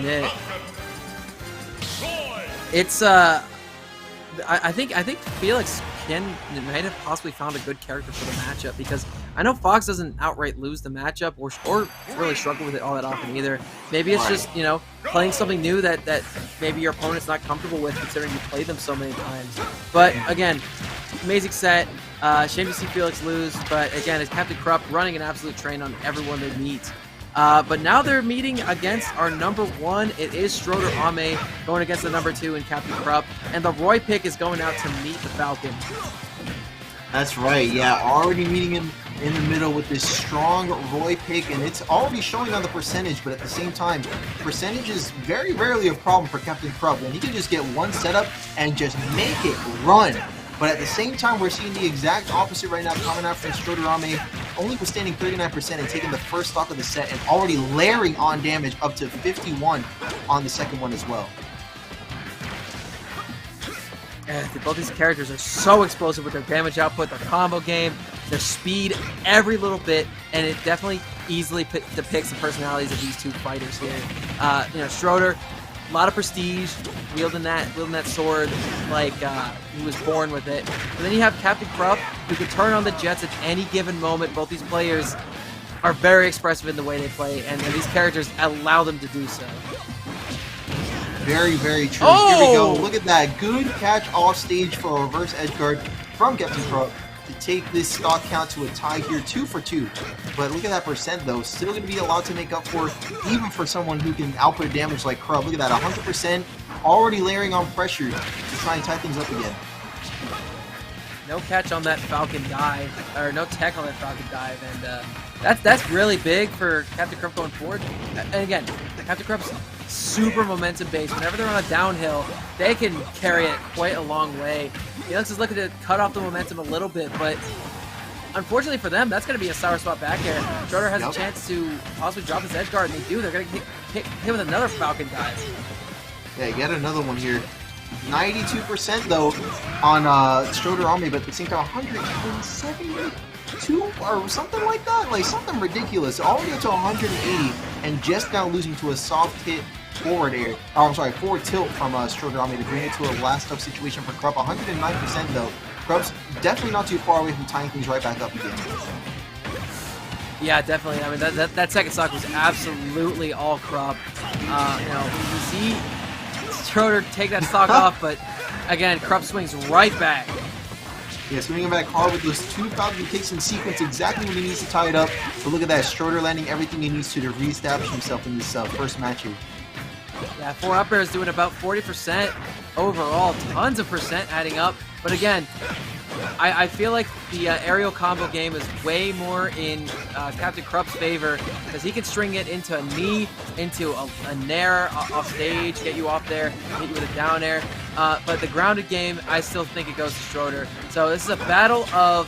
admit, it's I think Felix might have possibly found a good character for the matchup, because I know Fox doesn't outright lose the matchup or really struggle with it all that often either. Maybe it's just, you know, playing something new that maybe your opponent's not comfortable with, considering you played them so many times. But again, amazing set. Shame to see Felix lose, but again, it's CaptainCURP running an absolute train on everyone they meet. But now they're meeting against our number 1. It is Stroder Ame going against the number 2 in CaptainCURP, and the Roy pick is going out to meet the Falcon. That's right, yeah, already meeting him in the middle with this strong Roy pick, and it's already showing on the percentage, but at the same time, percentage is very rarely a problem for CaptainCURP, and he can just get one setup and just make it run. But at the same time, we're seeing the exact opposite right now coming out from Stroder Ame, only withstanding 39% and taking the first stock of the set and already layering on damage up to 51 on the second one as well. And both these characters are so explosive with their damage output, their combo game, their speed, every little bit, and it definitely easily depicts the personalities of these two fighters here. You know, Stroder, a lot of prestige, wielding that sword like he was born with it. And then you have CaptainCURP, who can turn on the jets at any given moment. Both these players are very expressive in the way they play, and these characters allow them to do so. Very, very true. Oh! Here we go. Look at that. Good catch off stage for a reverse edge guard from CaptainCURP to take this stock count to a tie here, 2 for 2. But look at that percent, though. Still going to be a lot to make up for, even for someone who can output damage like CURP. Look at that, 100%, already layering on pressure to try and tie things up again. No catch on that Falcon dive, or no tech on that Falcon dive, and that's really big for CaptainCURP going forward. And again, CaptainCURP's super momentum based. Whenever they're on a downhill, they can carry it quite a long way. Felix is looking to cut off the momentum a little bit, but unfortunately for them, that's going to be a sour spot back air. Stroder has a chance to possibly drop his edge guard, and they do. They're going to hit him with another Falcon dive. Yeah, get another one here. 92% though on Stroder Ame, but at the same time 172 or something like that, like something ridiculous. Already up to 180 and just now losing to a soft hit forward air. Oh, I'm sorry, forward tilt from Stroder Ame to bring it to a last up situation for CURP. 109% though. CURP's definitely not too far away from tying things right back up again. Yeah, definitely. I mean, that second stock was absolutely all CURP. You know, you see Stroder take that stock off, but again, CURP swings right back. Yeah, swinging back hard with those 2 Falcon kicks in sequence, exactly when he needs to tie it up. But look at that, Stroder landing everything he needs to reestablish himself in this first match here. Yeah, 4 up airs doing about 40% overall, tons of percent adding up. But again, I feel like the aerial combo game is way more in CaptainCURP's favor, because he can string it into a knee, into a nair off stage, get you off there, hit you with a down air. But the grounded game, I still think it goes to Stroder. So this is a battle of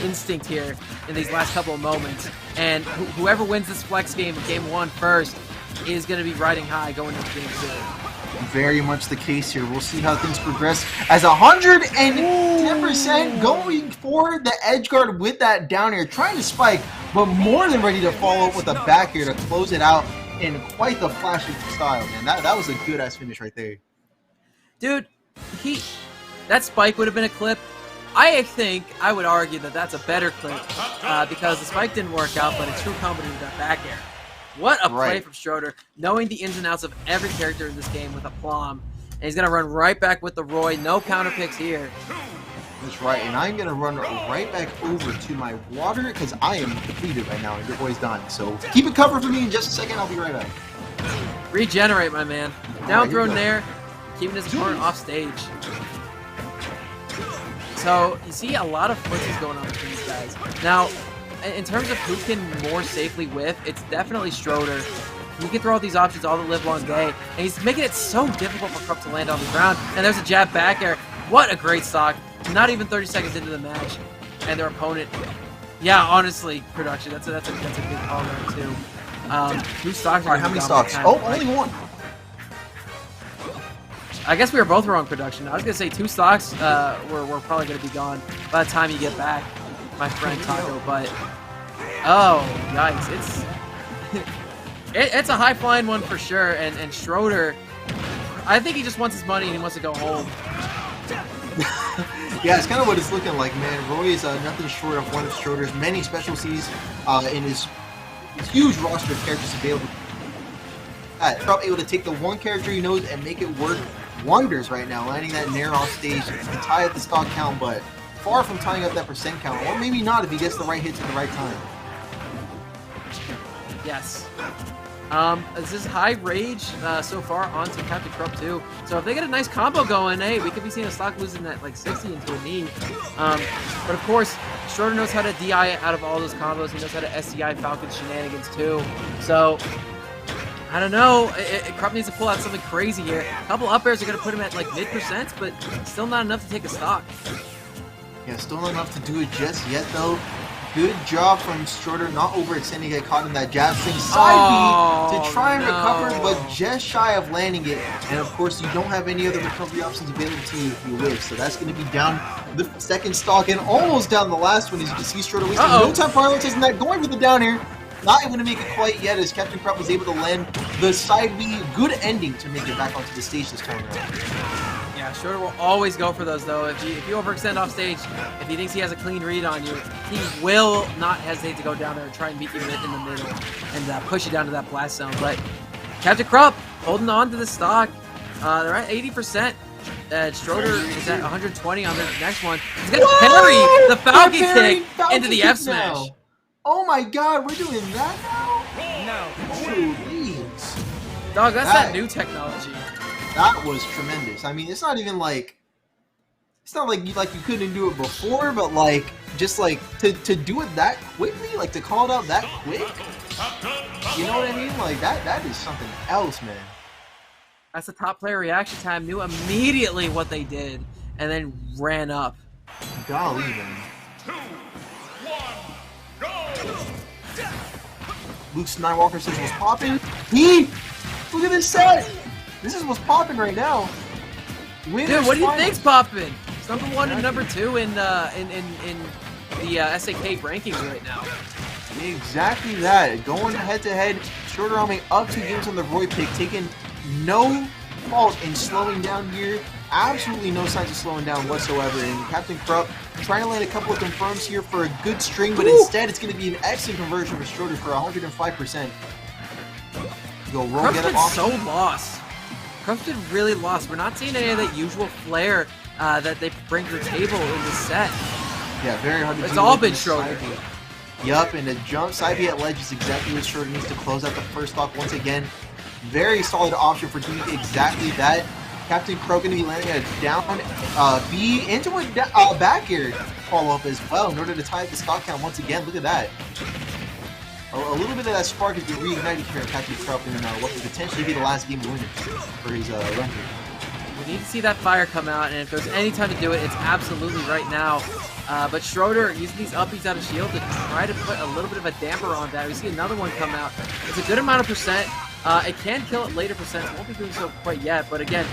instinct here in these last couple of moments. And whoever wins this flex game, game 1 first, is going to be riding high going into game 2. Very much the case here. We'll see how things progress as 110% going for the edge guard with that down air, trying to spike, but more than ready to follow up with a back air to close it out in quite the flashy style, man. That was a good ass finish right there. Dude, that spike would have been a clip. I think I would argue that that's a better clip because the spike didn't work out, but a true combo with that back air. What a play from Stroder, knowing the ins and outs of every character in this game with aplomb. And he's going to run right back with the Roy. No counter picks here. That's right, and I'm going to run right back over to my water because I am depleted right now and your boy's done. So keep it covered for me in just a second. I'll be right back. Regenerate, my man. Down throw nair, keeping his opponent off stage. So you see a lot of flips going on between these guys. Now, in terms of who can more safely whiff, it's definitely Stroder. He can throw out these options all the live long day, and he's making it so difficult for CURP to land on the ground. And there's a jab back air. What a great stock. Not even 30 seconds into the match, and their opponent. Yeah, honestly, production. That's a big call there too. 2 stocks. All right, how many stocks? Oh, only 1. I guess we were both wrong, production. I was gonna say 2 stocks were probably gonna be gone by the time you get back, my friend Taco. But oh, yikes! It's It's a high-flying one for sure, and Stroder, I think he just wants his money and he wants to go home. Yeah, it's kind of what it's looking like, man. Roy is nothing short of one of Stroder's many specialties in his huge roster of characters available. Probably able to take the one character he knows and make it work wonders right now, landing that Nair off stage to tie up the stock count, but far from tying up that percent count, or maybe not if he gets the right hits at the right time. Yes. This is high rage so far onto CaptainCURP too. So if they get a nice combo going, hey, we could be seeing a stock losing that like 60 into a knee. But of course, Stroder knows how to DI out of all those combos. He knows how to SCI Falcon shenanigans too. So I don't know. CURP needs to pull out something crazy here. A couple up airs are going to put him at like mid-percent, but still not enough to take a stock. Yeah, still not enough to do it just yet though. Good job from Stroder, not overextending, get caught in that jab swing side B to try and recover, but just shy of landing it. And of course, you don't have any other recovery options available to you if you live. So that's going to be down the second stock and almost down the last one. As you can see, Stroder wasting no time prioritizing that, going for the down air. Not able to make it quite yet, as CaptainCURP was able to land the side B. Good ending to make it back onto the stage this time around. Yeah, Stroder will always go for those, though. If you overextend off stage, if he thinks he has a clean read on you, he will not hesitate to go down there and try and beat you in the middle and push you down to that blast zone. But CaptainCURP holding on to the stock. They're at 80%. Stroder is at 120 on the next one. He's going to parry the Falcon kick into the F smash. Oh my god, we're doing that now? No. Holy. Dog, that's that new technology. That was tremendous. I mean, it's not even like, it's not like you couldn't do it before, but like just like to do it that quickly, like to call it out that quick. You know what I mean? Like that is something else, man. That's the top player reaction time. Knew immediately what they did, and then ran up. Golly, man. 2, 1, go! Luke Skywalker says what's popping. Look at this set. This is what's popping right now. Dude, what do you think's popping? It's number 1 and number 2 in the SAK rankings right now. Exactly that. Going head to head, Stroder arming up 2 games on the Roy pick, taking no fault in slowing down here. Absolutely no signs of slowing down whatsoever. And CaptainCURP trying to land a couple of confirms here for a good string, but instead it's going to be an excellent conversion for Stroder for 105%. Go roll, get up off. So lost. CURP's been really lost. We're not seeing any of that usual flair that they bring to the table in this set. Yeah, very hard to do. It's all been Stroder. Yup, and the jump side B at ledge is exactly what Stroder needs to close out the first stock once again. Very solid option for doing exactly that. CaptainCURP going to be landing a down B into a back air follow-up as well in order to tie up the stock count once again. Look at that. A little bit of that spark has been reignited here at CaptainCURP in what could potentially be the last game winner for his run here. We need to see that fire come out, and if there's any time to do it, it's absolutely right now. But Stroder using these upbeats out of shield to try to put a little bit of a damper on that. We see another one come out. It's a good amount of percent. It can kill at later percents. It won't be doing so quite yet, but again,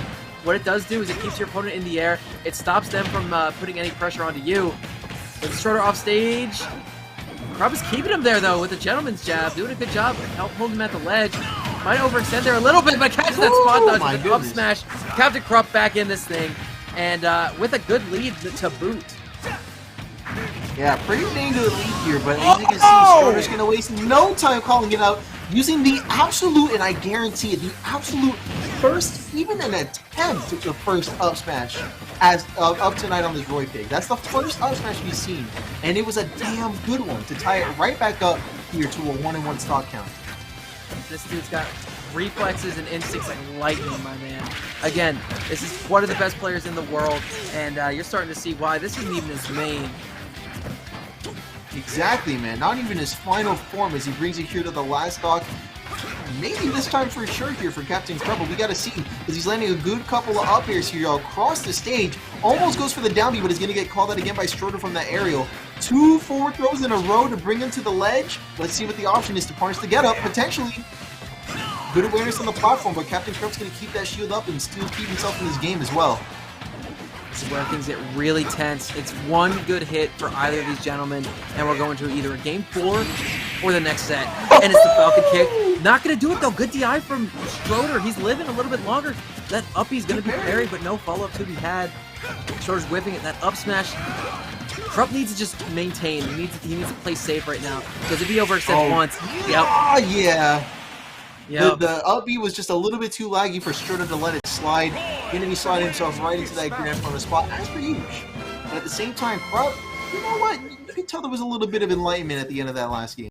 what it does do is it keeps your opponent in the air. It stops them from putting any pressure onto you. With Stroder off stage, CURP is keeping him there though with the gentleman's jab, doing a good job holding him at the ledge. Might overextend there a little bit, but catches that spot dodge with an up smash. CaptainCURP back in this thing, and with a good lead to boot. Yeah, pretty dang good lead here, but as you can see, Stroder's going to waste no time calling it out, using the absolute, and I guarantee it, the absolute first, even an attempt at the first up smash as up tonight on this Roy pig. That's the first up smash we've seen, and it was a damn good one to tie it right back up here to a 1-1 stock count. This dude's got reflexes and instincts like lightning, my man. Again, this is one of the best players in the world, and you're starting to see why this isn't even his main. Exactly, man. Not even his final form as he brings it here to the last stock. Maybe this time for sure here for CaptainCURP, but we got to see because he's landing a good couple of up airs here across the stage. Almost goes for the down B, but he's going to get called out again by Stroder from that aerial. 2 forward throws in a row to bring him to the ledge. Let's see what the option is to punish the get up, potentially. Good awareness on the platform, but CaptainCURP's going to keep that shield up and still keep himself in this game as well. This is where things get really tense. It's one good hit for either of these gentlemen, and we're going to either a game 4 for the next set. And it's the Falcon kick. Not going to do it, though. Good DI from Stroder. He's living a little bit longer. That uppie's going to be parried, but no follow-up to be had. Stroder's whipping it. That up smash. CURP needs to just maintain. He needs to play safe right now. Because if he overextends once, yeah. Yep. The up B was just a little bit too laggy for Stroder to let it slide. Going to be sliding himself right into that grand front spot. That's for huge. But at the same time, CURP, you know what? You can tell there was a little bit of enlightenment at the end of that last game.